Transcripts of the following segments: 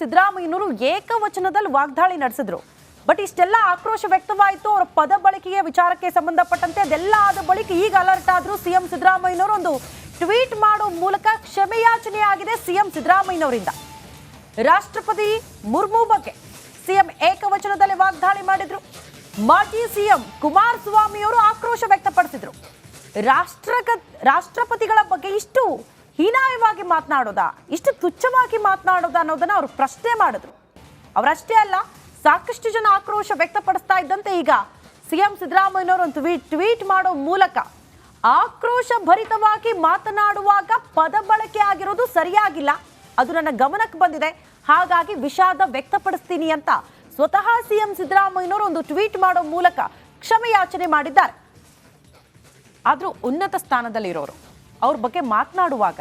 ಸಿದ್ದರಾಮಯ್ಯನವರು ಏಕವಚನದಲ್ಲಿ ವಾಗ್ದಾಳಿ ನಡೆಸಿದ್ರು. ಬಟ್ ಇಷ್ಟೆಲ್ಲ ಆಕ್ರೋಶ ವ್ಯಕ್ತವಾಯಿತು ಅವರ ಪದ ಬಳಕೆಯ ವಿಚಾರಕ್ಕೆ ಸಂಬಂಧಪಟ್ಟಂತೆ. ಅದೆಲ್ಲ ಆದ ಬಳಿಕ ಈಗ ಅಲರ್ಟ್ ಆದ್ರು ಸಿಎಂ ಸಿದ್ದರಾಮಯ್ಯನವರು. ಒಂದು ಟ್ವೀಟ್ ಮಾಡೋ ಮೂಲಕ ಕ್ಷಮೆಯಾಚನೆ ಆಗಿದೆ ಸಿಎಂ ಸಿದ್ದರಾಮಯ್ಯನವರಿಂದ. ರಾಷ್ಟ್ರಪತಿ ಮುರ್ಮು ಬಗ್ಗೆ ಸಿಎಂ ಏಕವಚನದಲ್ಲಿ ವಾಗ್ದಾಳಿ ಮಾಡಿದ್ರು. ಮಾಜಿ ಸಿಎಂ ಕುಮಾರಸ್ವಾಮಿ ಅವರು ಆಕ್ರೋಶ ವ್ಯಕ್ತಪಡಿಸಿದ್ರು. ರಾಷ್ಟ್ರಪತಿಗಳ ಬಗ್ಗೆ ಇಷ್ಟು ಹೀನಾಯವಾಗಿ ಮಾತನಾಡೋದಾ, ಇಷ್ಟು ತುಚ್ಛವಾಗಿ ಮಾತನಾಡೋದಾ ಅನ್ನೋದನ್ನ ಅವರು ಪ್ರಶ್ನೆ ಮಾಡಿದ್ರು. ಅವರಷ್ಟೇ ಅಲ್ಲ, ಸಾಕಷ್ಟು ಜನ ಆಕ್ರೋಶ ವ್ಯಕ್ತಪಡಿಸ್ತಾ ಇದ್ದಂತೆ ಈಗ ಸಿಎಂ ಸಿದ್ದರಾಮಯ್ಯನವರು ಒಂದು ಟ್ವೀಟ್ ಮಾಡೋ ಮೂಲಕ ಆಕ್ರೋಶ ಭರಿತವಾಗಿ ಮಾತನಾಡುವಾಗ ಪದ ಬಳಕೆ ಆಗಿರೋದು ಸರಿಯಾಗಿಲ್ಲ, ಅದು ನನ್ನ ಗಮನಕ್ಕೆ ಬಂದಿದೆ, ಹಾಗಾಗಿ ವಿಷಾದ ವ್ಯಕ್ತಪಡಿಸ್ತೀನಿ ಅಂತ ಸ್ವತಃ ಸಿಎಂ ಸಿದ್ದರಾಮಯ್ಯನವರು ಒಂದು ಟ್ವೀಟ್ ಮಾಡೋ ಮೂಲಕ ಕ್ಷಮೆಯಾಚನೆ ಮಾಡಿದ್ದಾರೆ. ಆದ್ರೂ ಉನ್ನತ ಸ್ಥಾನದಲ್ಲಿರೋರು ಅವ್ರ ಬಗ್ಗೆ ಮಾತನಾಡುವಾಗ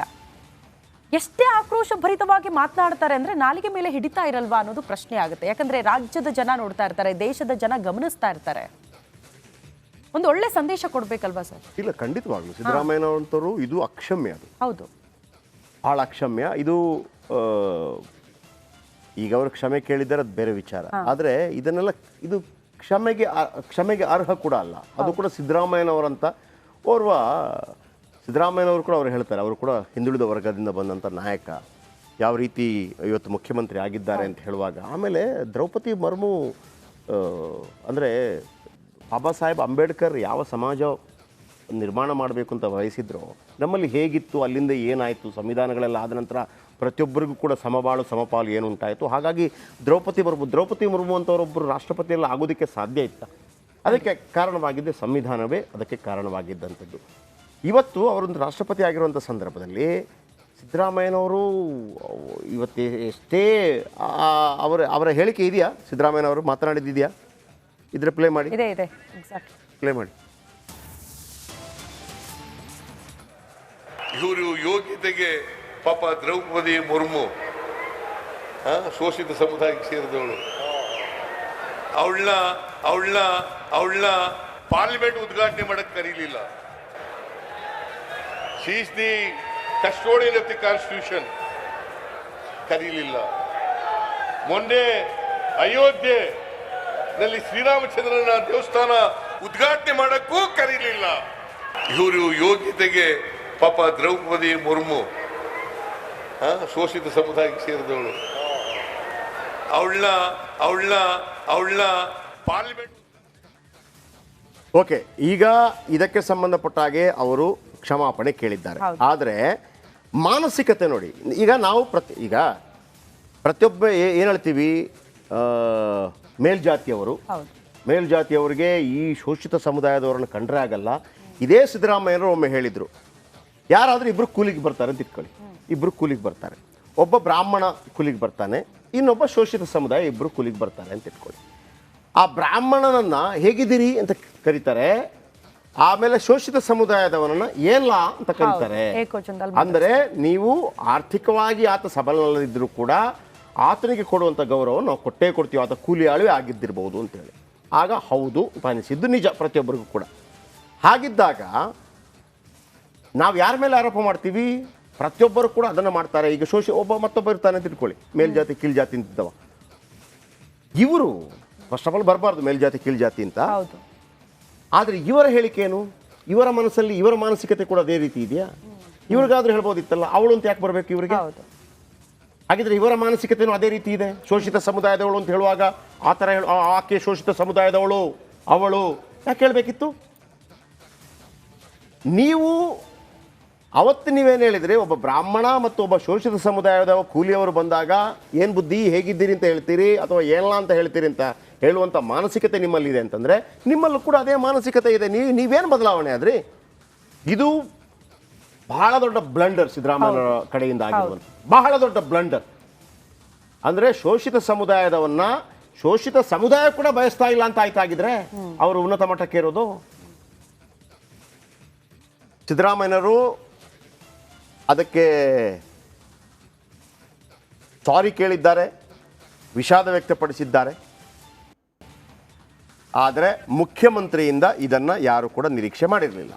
ಎಷ್ಟೇ ಆಕ್ರೋಶ ಭರಿತವಾಗಿ ಮಾತನಾಡ್ತಾರೆ ಅಂದ್ರೆ ನಾಲಿಗೆ ಮೇಲೆ ಹಿಡಿತಾ ಇರಲ್ವಾ ಅನ್ನೋದು ಪ್ರಶ್ನೆ ಆಗುತ್ತೆ. ಯಾಕಂದ್ರೆ ರಾಜ್ಯದ ಜನ ನೋಡ್ತಾ ಇರ್ತಾರೆ, ದೇಶದ ಜನ ಗಮನಿಸ್ತಾ ಇರ್ತಾರೆ. ಒಂದು ಒಳ್ಳೆ ಸಂದೇಶ ಕೊಡ್ಬೇಕಲ್ವಾ ಸರ್? ಇಲ್ಲ, ಖಂಡಿತವಾಗ್ಲು ಸಿದ್ದರಾಮಯ್ಯನವರು ಇದು ಅಕ್ಷಮ್ಯ. ಅದು ಹೌದು, ಬಹಳ ಅಕ್ಷಮ್ಯ. ಇದು ಈಗ ಅವರು ಕ್ಷಮೆ ಕೇಳಿದ್ದಾರೆ, ಅದು ಬೇರೆ ವಿಚಾರ. ಆದರೆ ಇದನ್ನೆಲ್ಲ ಇದು ಕ್ಷಮೆಗೆ ಅರ್ಹ ಕೂಡ ಅಲ್ಲ. ಅದು ಕೂಡ ಸಿದ್ದರಾಮಯ್ಯನವರಂತ ಓರ್ವ ಸಿದ್ದರಾಮಯ್ಯನವರು ಕೂಡ ಅವರು ಹೇಳ್ತಾರೆ, ಅವರು ಕೂಡ ಹಿಂದುಳಿದ ವರ್ಗದಿಂದ ಬಂದಂಥ ನಾಯಕ, ಯಾವ ರೀತಿ ಇವತ್ತು ಮುಖ್ಯಮಂತ್ರಿ ಆಗಿದ್ದಾರೆ ಅಂತ ಹೇಳುವಾಗ. ಆಮೇಲೆ ದ್ರೌಪದಿ ಮುರ್ಮು ಅಂದರೆ ಬಾಬಾ ಸಾಹೇಬ್ ಅಂಬೇಡ್ಕರ್ ಯಾವ ಸಮಾಜ ನಿರ್ಮಾಣ ಮಾಡಬೇಕು ಅಂತ ಬಯಸಿದ್ರು, ನಮ್ಮಲ್ಲಿ ಹೇಗಿತ್ತು, ಅಲ್ಲಿಂದ ಏನಾಯಿತು, ಸಂವಿಧಾನಗಳೆಲ್ಲ ಆದ ನಂತರ ಪ್ರತಿಯೊಬ್ಬರಿಗೂ ಕೂಡ ಸಮಬಾಳು ಸಮಪಾಲು ಏನು ಉಂಟಾಯಿತು. ಹಾಗಾಗಿ ದ್ರೌಪದಿ ಮುರ್ಮು ಅಂತವರೊಬ್ಬರು ರಾಷ್ಟ್ರಪತಿಯೆಲ್ಲ ಆಗೋದಕ್ಕೆ ಸಾಧ್ಯ ಇತ್ತ. ಅದಕ್ಕೆ ಕಾರಣವಾಗಿದ್ದೆ ಸಂವಿಧಾನವೇ ಅದಕ್ಕೆ ಕಾರಣವಾಗಿದ್ದಂಥದ್ದು. ಇವತ್ತು ಅವರೊಂದು ರಾಷ್ಟ್ರಪತಿ ಆಗಿರುವಂಥ ಸಂದರ್ಭದಲ್ಲಿ ಸಿದ್ದರಾಮಯ್ಯನವರು ಇವತ್ತು ಎಷ್ಟೇ ಅವರ ಹೇಳಿಕೆ ಇದೆಯಾ, ಸಿದ್ದರಾಮಯ್ಯನವರು ಮಾತನಾಡಿದ್ದಿದೆಯಾ? ಇದ್ರೆ ಪ್ಲೇ ಮಾಡಿ, ಪ್ಲೇ ಮಾಡಿ. ಇವರು ಯೋಗ್ಯತೆಗೆ ಪಾಪ ದ್ರೌಪದಿ ಮುರ್ಮು ಶೋಷಿತ ಸಮುದಾಯಕ್ಕೆ ಸೇರಿದವಳು, ಅವಳನ್ನ ಪಾರ್ಲಿಮೆಂಟ್ ಉದ್ಘಾಟನೆ ಮಾಡಕ್ಕೆ ಕರೀಲಿಲ್ಲ. She is the custodian of the constitution, ಕರೀಲಿಲ್ಲ. ಮೊನ್ನೆ ಅಯೋಧ್ಯೆನಲ್ಲಿ ಶ್ರೀರಾಮಚಂದ್ರನ ದೇವಸ್ಥಾನ ಉದ್ಘಾಟನೆ ಮಾಡಕ್ಕೂ ಕರೀಲಿಲ್ಲ. ಇವರು ಯೋಗ್ಯತೆಗೆ ಪಾಪ ದ್ರೌಪದಿ ಮುರ್ಮು ಶೋಷಿತ ಸಮುದಾಯಕ್ಕೆ ಸೇರಿದವಳು, ಅವಳನ್ನ ಪಾರ್ಲಿಮೆಂಟ್. ಓಕೆ, ಈಗ ಇದಕ್ಕೆ ಸಂಬಂಧಪಟ್ಟ ಹಾಗೆ ಅವರು ಕ್ಷಮಾಪಣೆ ಕೇಳಿದ್ದಾರೆ. ಆದರೆ ಮಾನಸಿಕತೆ ನೋಡಿ, ಈಗ ನಾವು ಪ್ರತಿಯೊಬ್ಬ ಏನು ಹೇಳ್ತೀವಿ, ಮೇಲ್ಜಾತಿಯವರಿಗೆ ಈ ಶೋಷಿತ ಸಮುದಾಯದವರನ್ನು ಕಂಡ್ರೆ ಆಗಲ್ಲ. ಇದೇ ಸಿದ್ದರಾಮಯ್ಯನವರು ಒಮ್ಮೆ ಹೇಳಿದರು, ಯಾರಾದರೂ ಇಬ್ಬರು ಕೂಲಿಗೆ ಬರ್ತಾರೆ ಅಂತ ಇಟ್ಕೊಳ್ಳಿ, ಇಬ್ಬರು ಕೂಲಿಗೆ ಬರ್ತಾರೆ, ಒಬ್ಬ ಬ್ರಾಹ್ಮಣ ಕೂಲಿಗೆ ಬರ್ತಾನೆ, ಇನ್ನೊಬ್ಬ ಶೋಷಿತ ಸಮುದಾಯ, ಇಬ್ಬರು ಕೂಲಿಗೆ ಬರ್ತಾರೆ ಅಂತ ಇಟ್ಕೊಳ್ಳಿ. ಆ ಬ್ರಾಹ್ಮಣನನ್ನು ಹೇಗಿದ್ದೀರಿ ಅಂತ ಕರೀತಾರೆ, ಆಮೇಲೆ ಶೋಷಿತ ಸಮುದಾಯದವನನ್ನು ಏನ್ಲ ಅಂತ ಕರೀತಾರೆ. ಅಂದರೆ ನೀವು ಆರ್ಥಿಕವಾಗಿ ಆತ ಸಬಲನಲ್ಲದಿದ್ದರೂ ಕೂಡ ಆತನಿಗೆ ಕೊಡುವಂಥ ಗೌರವ ನಾವು ಕೊಟ್ಟೇ ಕೊಡ್ತೀವಿ, ಆತ ಕೂಲಿ ಆಳುವೆ ಆಗಿದ್ದಿರ್ಬೋದು ಅಂತೇಳಿ. ಆಗ ಹೌದು ಅಂತ ಅನಿಸಿದ್ದು ನಿಜ ಪ್ರತಿಯೊಬ್ಬರಿಗೂ ಕೂಡ. ಹಾಗಿದ್ದಾಗ ನಾವು ಯಾರ ಮೇಲೆ ಆರೋಪ ಮಾಡ್ತೀವಿ? ಪ್ರತಿಯೊಬ್ಬರು ಕೂಡ ಅದನ್ನು ಮಾಡ್ತಾರೆ. ಈಗ ಒಬ್ಬ ಮತ್ತೊಬ್ಬ ಇರ್ತಾನೆ ಅಂತ ಇಟ್ಕೊಳ್ಳಿ, ಮೇಲ್ಜಾತಿ ಕೀಳ್ಜಾತಿ ಅಂತಿದ್ದವ. ಇವರು ಫಸ್ಟ್ ಆಫ್ ಆಲ್ ಬರಬಾರ್ದು ಮೇಲ್ಜಾತಿ ಕೀಳ್ಜಾತಿ ಅಂತ. ಆದರೆ ಇವರ ಹೇಳಿಕೆ ಏನು, ಇವರ ಮನಸ್ಸಲ್ಲಿ ಇವರ ಮಾನಸಿಕತೆ ಕೂಡ ಅದೇ ರೀತಿ ಇದೆಯಾ? ಇವ್ರಿಗಾದ್ರೂ ಹೇಳ್ಬೋದಿತ್ತಲ್ಲ, ಅವಳು ಅಂತ ಯಾಕೆ ಬರಬೇಕು ಇವರಿಗೆ? ಹಾಗಿದ್ರೆ ಇವರ ಮಾನಸಿಕತೆನೂ ಅದೇ ರೀತಿ ಇದೆ. ಶೋಷಿತ ಸಮುದಾಯದವಳು ಅಂತ ಹೇಳುವಾಗ ಆ ಥರ ಆಕೆ ಶೋಷಿತ ಸಮುದಾಯದವಳು, ಅವಳು ಯಾಕೆ ಹೇಳಬೇಕಿತ್ತು? ನೀವು ಅವತ್ತು ನೀವೇನು ಹೇಳಿದ್ರಿ, ಒಬ್ಬ ಬ್ರಾಹ್ಮಣ ಮತ್ತು ಒಬ್ಬ ಶೋಷಿತ ಸಮುದಾಯದ ಕೂಲಿಯವರು ಬಂದಾಗ ಏನು ಬುದ್ಧಿ, ಹೇಗಿದ್ದೀರಿ ಅಂತ ಹೇಳ್ತೀರಿ, ಅಥವಾ ಏನಲ್ಲ ಅಂತ ಹೇಳ್ತೀರಿ ಅಂತ ಹೇಳುವಂಥ ಮಾನಸಿಕತೆ ನಿಮ್ಮಲ್ಲಿದೆ ಅಂತಂದರೆ ನಿಮ್ಮಲ್ಲೂ ಕೂಡ ಅದೇ ಮಾನಸಿಕತೆ ಇದೆ. ನೀವೇನು ಬದಲಾವಣೆ ಆದ್ರಿ? ಇದು ಬಹಳ ದೊಡ್ಡ ಬ್ಲಂಡರ್ ಸಿದ್ದರಾಮಯ್ಯ ಕಡೆಯಿಂದ ಆಗಿರುವಂಥ, ಬಹಳ ದೊಡ್ಡ ಬ್ಲಂಡರ್. ಅಂದರೆ ಶೋಷಿತ ಸಮುದಾಯದವನ್ನ ಶೋಷಿತ ಸಮುದಾಯ ಕೂಡ ಬಯಸ್ತಾ ಇಲ್ಲ ಅಂತ ಆಯ್ತಾಗಿದ್ರೆ ಅವರು ಉನ್ನತ ಮಟ್ಟಕ್ಕೆ ಇರೋದು. ಸಿದ್ದರಾಮಯ್ಯನವರು ಅದಕ್ಕೆ ಸಾರಿ ಕೇಳಿದ್ದಾರೆ, ವಿಷಾದ ವ್ಯಕ್ತಪಡಿಸಿದ್ದಾರೆ. ಆದರೆ ಮುಖ್ಯಮಂತ್ರಿಯಿಂದ ಇದನ್ನು ಯಾರು ಕೂಡ ನಿರೀಕ್ಷೆ ಮಾಡಿರಲಿಲ್ಲ.